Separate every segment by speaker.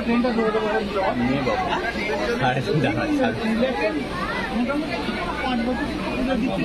Speaker 1: ট্রেনটা ধরে নিয়ে বাবু সাড়ে তিনটা মোটামুটি 5 বছর দিচ্ছি।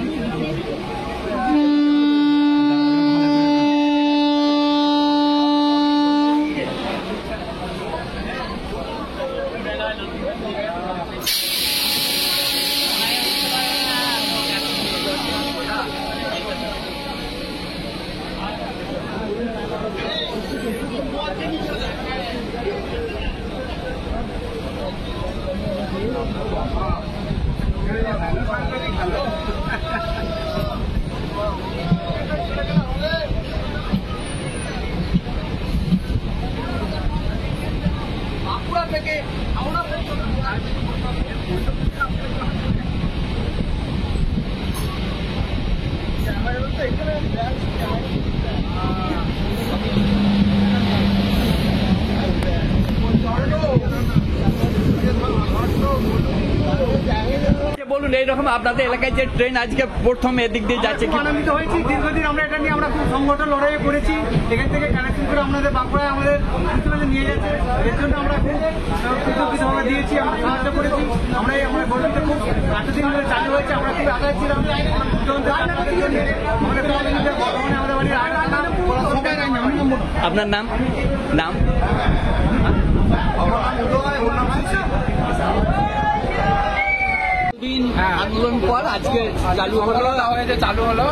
Speaker 2: বলুন এইরকম আপনাদের এলাকায় যে ট্রেন আজকে প্রথম এদিক দিয়ে যাচ্ছে,
Speaker 3: আনন্দিত হয়েছি। দীর্ঘদিন আমরা এটা নিয়ে খুব সংগঠন লড়াই করেছি, এখান থেকে কানেকশন করে আমাদের বাঁকুড়ায় আমাদের নিয়ে যাচ্ছে। এর জন্য আমরা খুব কৃতজ্ঞতা দিয়েছি, আমরা সাহায্য করেছি। আমরা গর্বিত, খুব 8 দিন ধরে চালু হয়েছে। আমরা খুব আগায় ছিলাম।
Speaker 2: আপনার নাম নাম আন্দোলন পর আজকে চালু হলো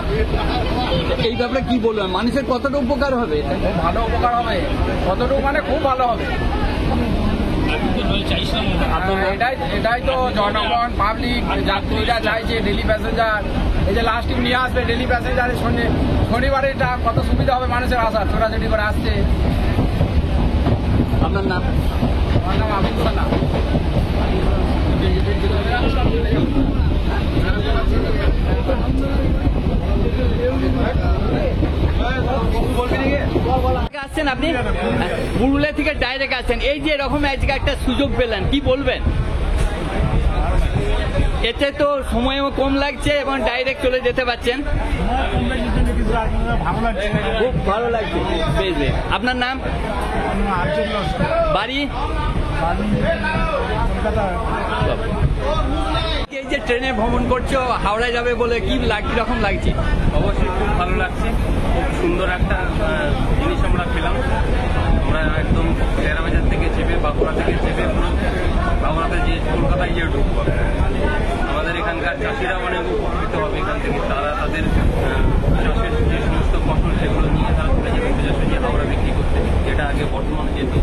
Speaker 2: এই ব্যাপারে কি বলবেন? মানুষের কতটা উপকার হবে?
Speaker 4: ভালো উপকার হবে, কতটুকু মানে খুব ভালো হবে। এটাই তো জনগণ, পাবলিক, যাত্রীরা চাইছে। ডেলি প্যাসেঞ্জার, এই যে লাস্ট নিয়ে আসবে ডেলি প্যাসেঞ্জারের শনিবারে এটা কত সুবিধা হবে মানুষের আসা, ছোটাছুটি করে আসছে।
Speaker 2: আপনার নাম?
Speaker 4: আমার নাম আবিদ সানা।
Speaker 2: আসছেন আপনি পুরুলিয়া থেকে ডাইরেক্ট আসছেন, এই যে এরকম আজকে একটা সুযোগ পেলেন, কি বলবেন? এতে তো সময়ও কম লাগছে এবং ডাইরেক্ট চলে যেতে পারছেন। খুব ভালো লাগছে। আপনার নাম? বাড়ি? এই যে ট্রেনে ভ্রমণ করছো, হাওড়ায় যাবে বলে কিরকম লাগছে?
Speaker 5: অবশ্যই খুব ভালো লাগছে। খুব সুন্দর একটা জিনিস আমরা পেলাম। আমরা একদম টেরাবাজার থেকে চেপে, বাঁকুড়া থেকে চেপে বাঁকুড়াতে যে কলকাতায় গিয়ে ঢুকবো। আমাদের এখানকার চাষিরা অনেক উপকৃত হবে এখান থেকে। তারা তাদের চাষের যে সমস্ত ফসল সেগুলো নিয়ে তারা চলে যাবে সোজাসুজি হাওড়া বিক্রি করতে, যেটা আগে বর্ধমানে যেত।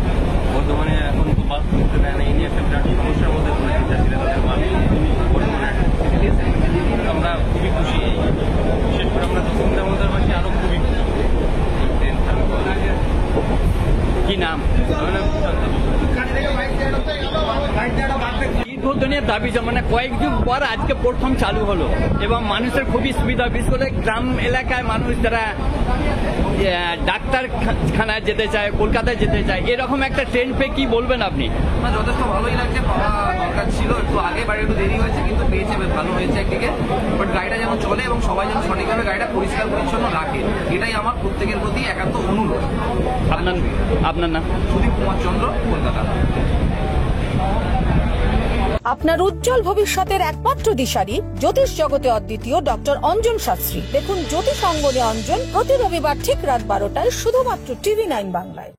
Speaker 5: বর্ধমানে এখন তো বাস করতে দেয় না, এই নিয়ে একটা বিরাট সমস্যার মধ্যে পড়েছে চাষিরা। তাদের মাল বর্ধমানে আমরা খুবই খুশি। বিশেষ করে আমরা দক্ষিণ দামোদরবাসী আরো খুবই খুশি।
Speaker 2: কি নাম? দীর্ঘদিনের দাবি, মানে কয়েক যুগ পর আজকে প্রথম চালু হলো এবং মানুষের খুবই সুবিধা। বিশেষ করে গ্রাম এলাকায় মানুষ যারা ডাক্তারখানায় যেতে চায়, কলকাতায় যেতে চায়, এরকম একটা ট্রেন পেয়ে কি বলবেন আপনি?
Speaker 4: যথেষ্ট ভালোই লাগছে। পাওয়া দরকার ছিল, একটু আগে বাড়ি একটু দেরি হয়েছে, কিন্তু পেয়েছে, ভালো হয়েছে একদিকে। বাট গাড়িটা যেন চলে এবং সবাই যেন সঠিকভাবে গাড়িটা পরিষ্কার পরিচ্ছন্ন রাখে, এটাই আমার প্রত্যেকের প্রতি একান্ত অনুরোধ।
Speaker 2: আপনার নাম?
Speaker 4: সুদীপ কুমার চন্দ্র, কলকাতা।
Speaker 6: আপনার উজ্জ্বল ভবিষ্যতের একমাত্র দিশারি, জ্যোতিষ জগতে অদ্বিতীয় ডক্টর অঞ্জন শাস্ত্রী। দেখুন জ্যোতিষ অঙ্গনে অঞ্জন প্রতি রবিবার ঠিক রাত 12টায় শুধুমাত্র TV9 বাংলায়।